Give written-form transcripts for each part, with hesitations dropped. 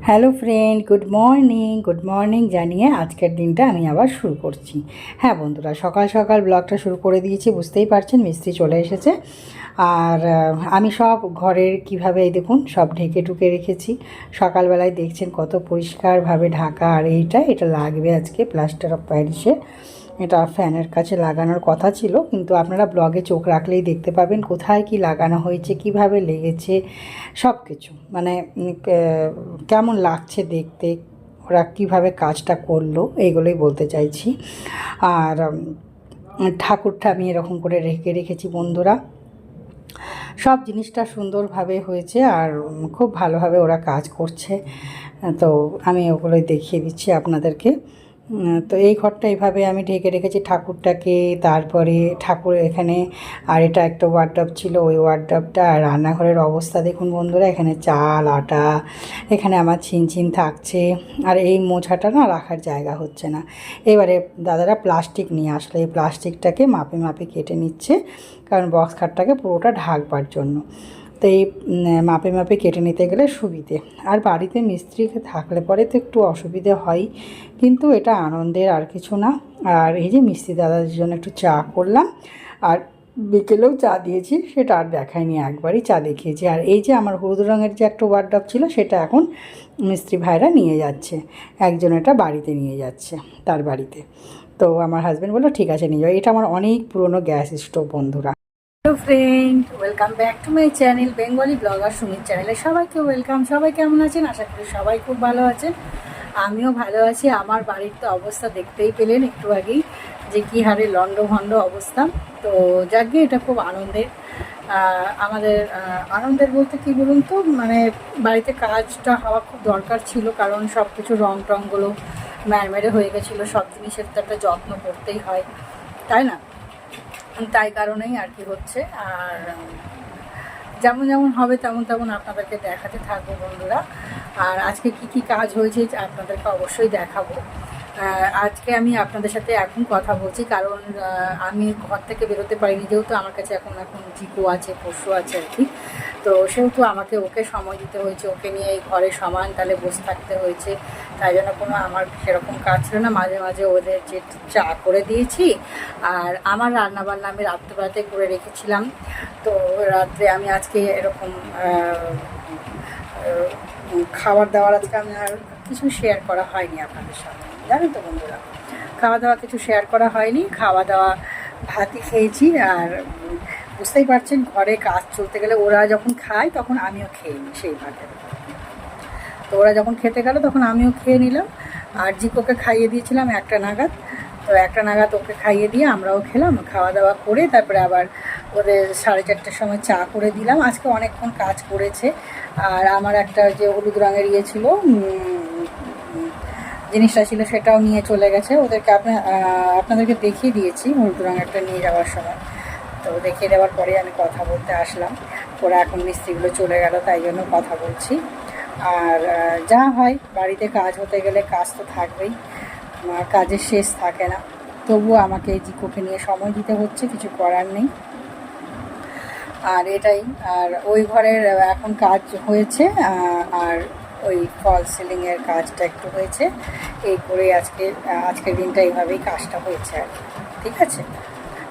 Hello friend, good morning জানিয়ে আজকের দিনটা আমি আবার শুরু করছি। হ্যাঁ বন্ধুরা, সকাল সকাল ব্লগটা শুরু করে দিয়েছি। বুঝতেই পারছেন মিস্ত্রি চলে এসেছে। আর আমি সব ঘরের কিভাবে এই দেখুন সব ঢেকে ঢুকে রেখেছি। সকালবেলায় দেখছেন কত পরিষ্কারভাবে ঢাকা। আর এটা লাগবে আজকে প্লাস্টার অফ প্যারিসে। এটা ফ্যানের কাছে লাগানোর কথা ছিল, কিন্তু আপনারা ব্লগে চোখ রাখলেই দেখতে পাবেন কোথায় কি লাগানো হয়েছে, কিভাবে লেগেছে, সব কিছু মানে কেমন লাগছে দেখতে, ওরা কীভাবে কাজটা করলো এইগুলোই বলতে চাইছি। আর ঠাকুরটা আমি এরকম করে রেখে রেখেছি বন্ধুরা। সব জিনিসটা সুন্দরভাবে হয়েছে আর খুব ভালোভাবে ওরা কাজ করছে। তো আমি ওগুলোই দেখিয়ে দিচ্ছি আপনাদেরকে। তো এই ঘরটা এইভাবে আমি ঢেকে রেখেছি ঠাকুরটাকে। তারপরে ঠাকুর এখানে, আর এটা একটা ওয়ার্ডরোব ছিল, ওই ওয়ার্ডরোবটা। আর রান্নাঘরের অবস্থা দেখুন বন্ধুরা, এখানে চাল আটা, এখানে আমার ছিনছিন থাকছে। আর এই মোছাটা না রাখার জায়গা হচ্ছে না। এবারে দাদারা প্লাস্টিক নিয়ে আসলে এই প্লাস্টিকটাকে মাপে মাপে কেটে নিচ্ছে, কারণ বক্স খাটটাকে পুরোটা ঢাকবার জন্য। তো এই মাপে মাপে কেটে নিতে গেলে সুবিধে। আর বাড়িতে মিস্ত্রি থাকলে পরে তো একটু অসুবিধে হয়, কিন্তু এটা আনন্দের, আর কিছু না। আর এই যে মিস্ত্রি দাদাদের জন্য একটু চা করলাম, আর বিকেলেও চা দিয়েছি, সেটা আর দেখায়নি, একবারই চা দেখিয়েছি। আর এই যে আমার হলুদ রঙের যে একটা ওয়ার্ডরোব ছিল, সেটা এখন মিস্ত্রি ভাইরা নিয়ে যাচ্ছে। একজন এটা বাড়িতে নিয়ে যাচ্ছে, তার বাড়িতে। তো আমার হাজব্যান্ড বললো ঠিক আছে নিয়ে যাও। এটা আমার অনেক পুরনো গ্যাস স্টোভ বন্ধুরা। Hello friend, welcome back to my channel Bengali blogger Sumit চ্যানেলে সবাইকে ওয়েলকাম। সবাই কেমন আছেন? আশা করি সবাই খুব ভালো আছেন। আমিও ভালো আছি। আমার বাড়ির তো অবস্থা দেখতেই পেলেন একটু আগেই, যে কী হারে লণ্ডভণ্ড অবস্থা। তো যাকে এটা খুব আনন্দের। আমাদের আনন্দের বলতে কী বলুন তো, মানে বাড়িতে কাজটা হওয়া খুব দরকার ছিল, কারণ সব কিছু রং টংগুলো ম্যাড়মেড়ে হয়ে গেছিলো। সব জিনিসের তো একটা যত্ন করতেই হয়, তাই না? তাই কারণেই আর কি হচ্ছে। আর যেমন যেমন হবে তেমন তেমন আপনাদেরকে দেখাতে থাকবো বন্ধুরা। আর আজকে কি কি কাজ হয়েছে আপনাদেরকে অবশ্যই দেখাবো। আজকে আমি আপনাদের সাথে এখন কথা বলছি, কারণ আমি ঘর থেকে বেরোতে পারিনি, যেহেতু আমার কাছে এখন জিকো আছে, পশু আছে আর কি। তো সেহেতু আমাকে ওকে সময় দিতে হয়েছে, ওকে নিয়ে এই ঘরে সমান তালে বসে থাকতে হয়েছে। তাই জন্য কোনো আমার সেরকম কাজ ছিল না। মাঝে মাঝে ওদের যে চা করে দিয়েছি, আর আমার রান্নাবান্না আমি রাত্রেবেলাতে করে রেখেছিলাম। তো রাত্রে আমি আজকে এরকম খাবার দাবার আজকে আমি আর কিছু শেয়ার করা হয়নি আপনাদের সাথে, জানেন তো বন্ধুরা। খাওয়া দাওয়া কিছু শেয়ার করা হয়নি, খাওয়া দাওয়া ভাতই খেয়েছি। আর বুঝতেই পারছেন ঘরে কাজ চলতে গেলে ওরা যখন খায় তখন আমিও খেয়ে নিই সেইভাবে। তো ওরা যখন খেতে গেল তখন আমিও খেয়ে নিলাম। আর জিকোকে খাইয়ে দিয়েছিলাম 1টা নাগাদ। তো 1টা নাগাদ ওকে খাইয়ে দিয়ে আমরাও খেলাম। খাওয়া দাওয়া করে তারপরে আবার ওদের 4:30টার সময় চা করে দিলাম। আজকে অনেকক্ষণ কাজ করেছে। আর আমার একটা যে হলুদ রঙের ইয়ে ছিল, জিনিসটা ছিল, সেটাও নিয়ে চলে গেছে। ওদেরকে আপনাদেরকে দেখিয়ে দিয়েছি হলুদ রঙেরটা নিয়ে যাওয়ার সময়। তো দেখিয়ে দেওয়ার পরে আমি কথা বলতে আসলাম। ওরা এখন মিস্ত্রিগুলো চলে গেল, তাই জন্য কথা বলছি। আর যা হয়, বাড়িতে কাজ হতে গেলে কাজ তো থাকবেই, কাজের শেষ থাকে না। তবুও আমাকে জিকোকে নিয়ে সময় দিতে হচ্ছে, কিছু করার নেই। আর এটাই। আর ওই ঘরের এখন কাজ হয়েছে, আর ওই ফল সিলিংয়ের কাজটা একটু হয়েছে। এই করে আজকের দিনটা এইভাবেই কাজটা হয়েছে আর কি। ঠিক আছে,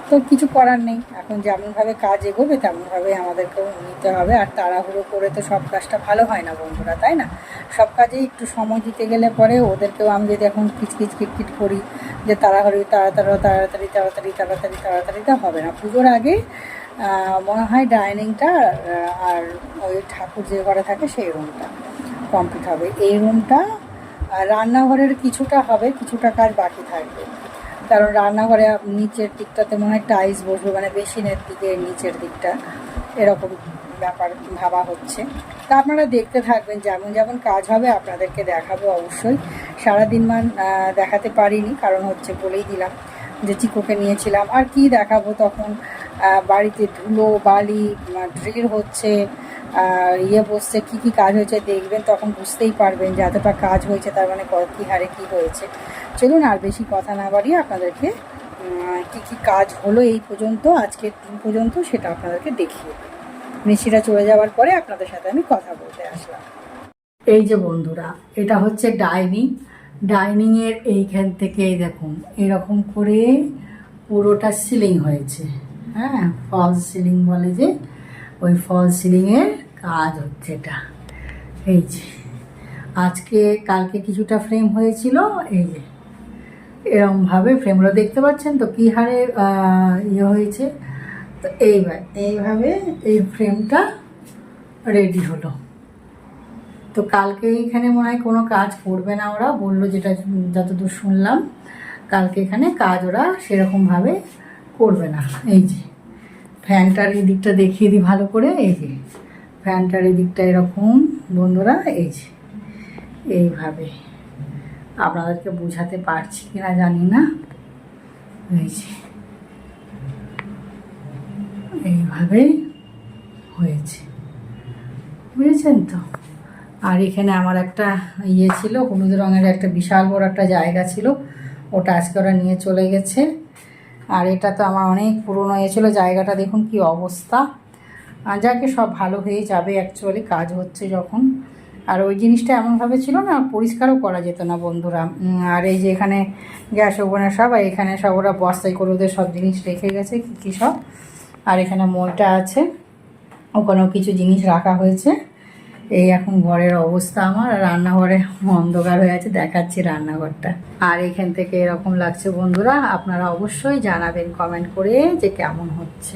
তো কিছু করার নেই। এখন যেমনভাবে কাজ এগোবে তেমনভাবে আমাদেরকেও নিতে হবে। আর তাড়াহুড়ো করে তো সব কাজটা ভালো হয় না বন্ধুরা, তাই না? সব কাজেই একটু সময় দিতে গেলে পরে ওদেরকেও আমি যদি এখন কিচকিচ কিটকিট করি যে তাড়াতাড়িতে হবে না। পুজোর আগে মনে হয় ডাইনিংটা আর ওই ঠাকুর যে ঘরে থাকে সেই রুমটা কমপ্লিট হবে। এই রুমটা রান্নাঘরের কিছুটা হবে, কিছুটা কাজ বাকি থাকবে। কারণ রান্নাঘরে নিচের দিকটাতে মনে হয় টাইলস বসবে, মানে বেসিনের দিকে নিচের দিকটা, এরকম ব্যাপার ভাবা হচ্ছে। তা আপনারা দেখতে থাকবেন, যেমন যেমন কাজ হবে আপনাদেরকে দেখাবো অবশ্যই। সারাদিন দেখাতে পারিনি, কারণ হচ্ছে বলেই দিলাম যে চিকোকে নিয়েছিলাম। আর কি দেখাবো তখন, বাড়িতে ধুলো বালি ড্রিল হচ্ছে, বসছে, কী কী কাজ হয়েছে দেখবেন, তখন বুঝতেই পারবেন যে এতটা কাজ হয়েছে, তার মানে কী হারে কী হয়েছে। চলুন আর বেশি কথা না বাড়িয়ে আপনাদেরকে কী কী কাজ হলো এই পর্যন্ত, আজকের দিন পর্যন্ত, সেটা আপনাদেরকে দেখিয়ে। মিষ্টিটা চলে যাওয়ার পরে আপনাদের সাথে আমি কথা বলতে আসলাম। এই যে বন্ধুরা, এটা হচ্ছে ডাইনিংয়ের এইখান থেকে এই দেখুন এরকম করে পুরোটা সিলিং হয়েছে। হ্যাঁ, ফলস সিলিং বলে যে, ওই ফলস সিলিংয়ের কাজ হচ্ছে এটা। এই যে কালকে কিছুটা ফ্রেম হয়েছিল, এই যে এরকমভাবে ফ্রেমগুলো দেখতে পাচ্ছেন তো কী হারে ইয়ে হয়েছে। তো এইভাবে এই ফ্রেমটা রেডি হলো। তো কালকে এখানে মনে হয় কোনো কাজ করবে না ওরা, বললো যেটা যতদূর শুনলাম, কালকে এখানে কাজ ওরা সেরকমভাবে করবে না। এই যে ফ্যানটার এই দিকটা দেখিয়ে দিই ভালো করে। এই যে ফ্যানটার এই দিকটা এরকম বন্ধুরা, এই যে এইভাবে, আপনাদেরকে বোঝাতে পারছি কিনা জানি না। এই যে এইভাবে হয়েছে, বুঝেছেন তো। আর এখানে আমার একটা ইয়ে ছিল, হলুদ রঙের একটা বিশাল বড় একটা জায়গা ছিল, ওটা আজকে ওরা নিয়ে চলে গেছে। আর এটা তো আমার অনেক পুরনো ইয়ে ছিল, জায়গাটা দেখুন কি অবস্থা। যাকে সব ভালো হয়ে যাবে, অ্যাকচুয়ালি কাজ হচ্ছে যখন। আর ওই জিনিসটা এমনভাবে ছিল না, পরিষ্কারও করা যেত না বন্ধুরা। আর এই যে এখানে গ্যাস ওভেনের সব, আর এখানে সব ওরা বস্তায় করে ওদের সব জিনিস রেখে গেছে কী সব। আর এখানে মইটা আছে, ওখানেও কিছু জিনিস রাখা হয়েছে। এই এখন ঘরের অবস্থা আমার, আর রান্নাঘরে অন্ধকার হয়ে আছে, দেখাচ্ছি রান্নাঘরটা। আর এখান থেকে এরকম লাগছে বন্ধুরা, আপনারা অবশ্যই জানাবেন কমেন্ট করে যে কেমন হচ্ছে।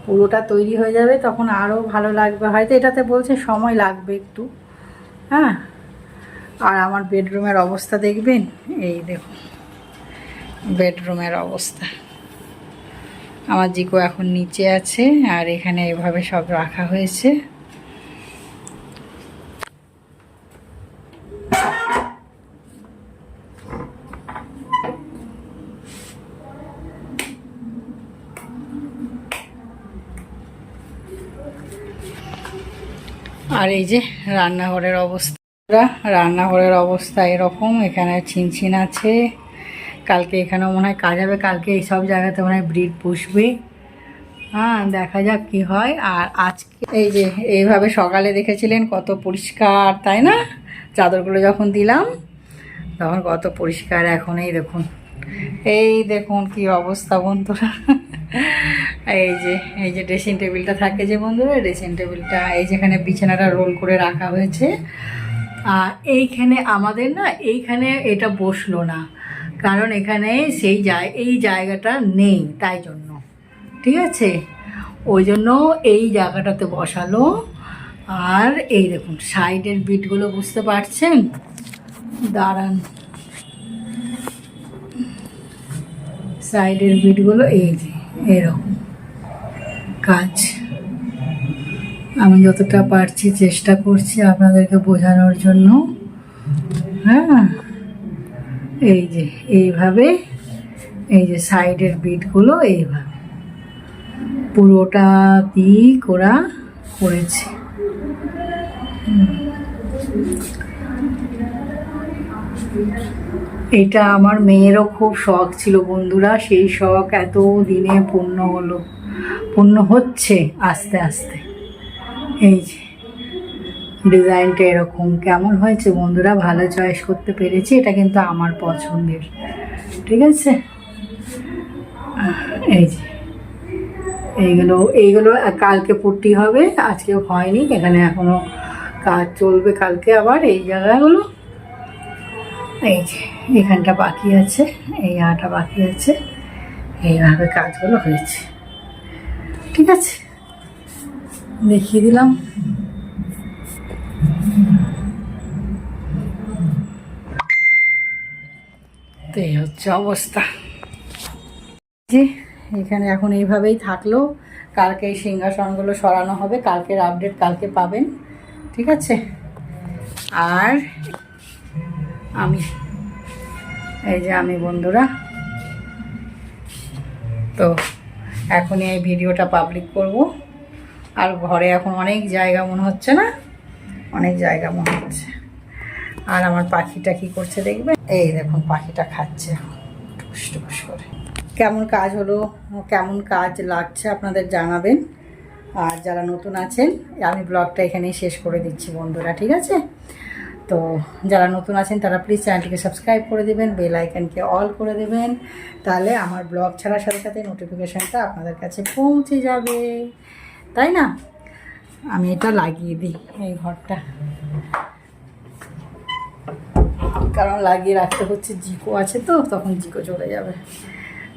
পুরোটা তৈরি হয়ে যাবে তখন আরও ভালো লাগবে, হয়তো এটাতে বলছে সময় লাগবে একটু। হ্যাঁ, আর আমার বেডরুমের অবস্থা দেখবেন, এই দেখুন বেডরুমের অবস্থা। আমার জিকো এখন নিচে আছে, আর এখানে এভাবে সব রাখা হয়েছে। আর এই যে রান্নাঘরের অবস্থা এরকম। এখানে ছিনছিন আছে, কালকে এখানেও মনে হয় কাজ হবে, কালকে এইসব জায়গাতে মনে হয় ব্রিড পুষবে। হ্যাঁ, দেখা যাক কি হয়। আর আজকে এই যে এইভাবে সকালে দেখেছিলেন কত পরিষ্কার, তাই না? চাদরগুলো যখন দিলাম তখন কত পরিষ্কার, এখন এই দেখুন কি অবস্থা বন্ধুরা। এই যে ড্রেসিং টেবিলটা থাকে যে বন্ধুরা, ড্রেসিং টেবিলটা এই যেখানে বিছানাটা রোল করে রাখা হয়েছে। আর এইখানে আমাদের না, এইখানে এটা বসলো না, কারণ এখানে এই জায়গাটা নেই, তাই জন্য, ঠিক আছে, ওই জন্য এই জায়গাটাতে বসালো। আর এই দেখুন সাইডের বিটগুলো বুঝতে পারছেন, দাঁড়ান, সাইডের বিটগুলো এই যে এরকম কাজ। আমি যতটা পারছি চেষ্টা করছি আপনাদেরকে বোঝানোর জন্য। হ্যাঁ, এই যে এইভাবে, এই যে সাইডের বিটগুলো এইভাবে পুরোটা করেছে। এটা আমার মেয়েরও খুব শখ ছিল বন্ধুরা, সেই শখ এত দিনে পূর্ণ হচ্ছে আস্তে আস্তে। এই যে ডিজাইনটা এরকম, কেমন হয়েছে বন্ধুরা? ভালো চয়েস করতে পেরেছি, এটা কিন্তু আমার পছন্দের, ঠিক আছে। এই যে এইগুলো কালকে পুট্টি হবে, আজকে হয়নি, এখানে এখনো কাজ চলবে, কালকে আবার এই জায়গাগুলো, এই যে এখানটা বাকি আছে, এই আটা বাকি আছে, এইভাবে কাজগুলো হয়েছে, ঠিক আছে, দেখিয়ে দিলাম। তো এই হচ্ছে অবস্থা। জি, এখানে এখন এইভাবেই থাকলো, কালকে এই সিংহাসনগুলো সরানো হবে, কালকের আপডেট কালকে পাবেন, ঠিক আছে। আর আমি বন্ধুরা, তো এখনই এই ভিডিওটা পাবলিক করব। আর ঘরে এখন অনেক জায়গা মনে হচ্ছে না, অনেক জায়গা মনে হচ্ছে। আর আমার পাখিটা কি করছে দেখবে, এই দেখুন পাখিটা খাচ্ছে টুস টুস করে। কেমন কাজ হলো, কেমন কাজ লাগছে আপনাদের জানাবেন। আর যারা নতুন আছেন আমি ব্লগটা এখানেই শেষ করে দিচ্ছি বন্ধুরা, ঠিক আছে? তো যারা নতুন আছেন তারা প্লিজ চ্যানেলটিকে সাবস্ক্রাইব করে দেবেন, বেল আইকনকে অল করে দেবেন, তাহলে আমার ব্লগ ছাড়ার সাথে সাথে নোটিফিকেশানটা আপনাদের কাছে পৌঁছে যাবে, তাই না? আমি এটা লাগিয়ে দিই এই ঘরটা, কারণ লাগিয়ে রাখতে হচ্ছে, জিকো আছে তো, তখন জিকো চলে যাবে,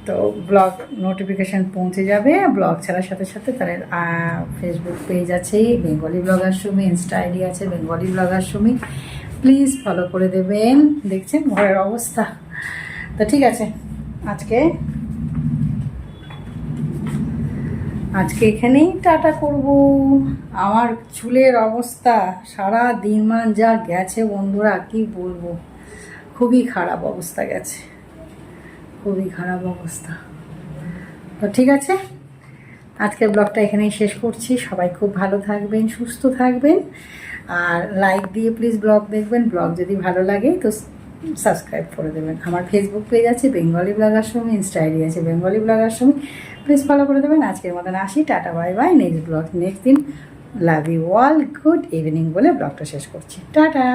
তো ব্লগ নোটিফিকেশান পৌঁছে যাবে ব্লগ ছাড়ার সাথে সাথে। তাহলে ফেসবুক পেজ আছে Bengali blogger Sumi, insta ID আছে Bengali blogger Sumi, please follow করে দেবেন। দেখছেন ঘরের অবস্থা, তো ঠিক আছে, আজকে এখানেই টাটা করব। আমার চুলের অবস্থা সারা দিনমান যা গেছে বন্ধুরা, কি বলবো, খুবই খারাপ অবস্থা গেছে, খুবই খারাপ অবস্থা। তো ঠিক আছে, আজকের ব্লগটা এখানেই শেষ করছি। সবাই খুব ভালো থাকবেন, সুস্থ থাকবেন, আর লাইক দিয়ে প্লিজ ব্লগ দেখবেন। ব্লগ যদি ভালো লাগে তো সাবস্ক্রাইব করে দেবেন। আমার ফেসবুক পেজ আছে Bengali blogger Sumi, insta ID আছে Bengali blogger Sumi, please follow করে দেবেন। আজকের মতন আসি, টাটা বাই বাই। নেক্সট দিন love you all, good evening বলে ব্লগটা শেষ করছি, টাটা।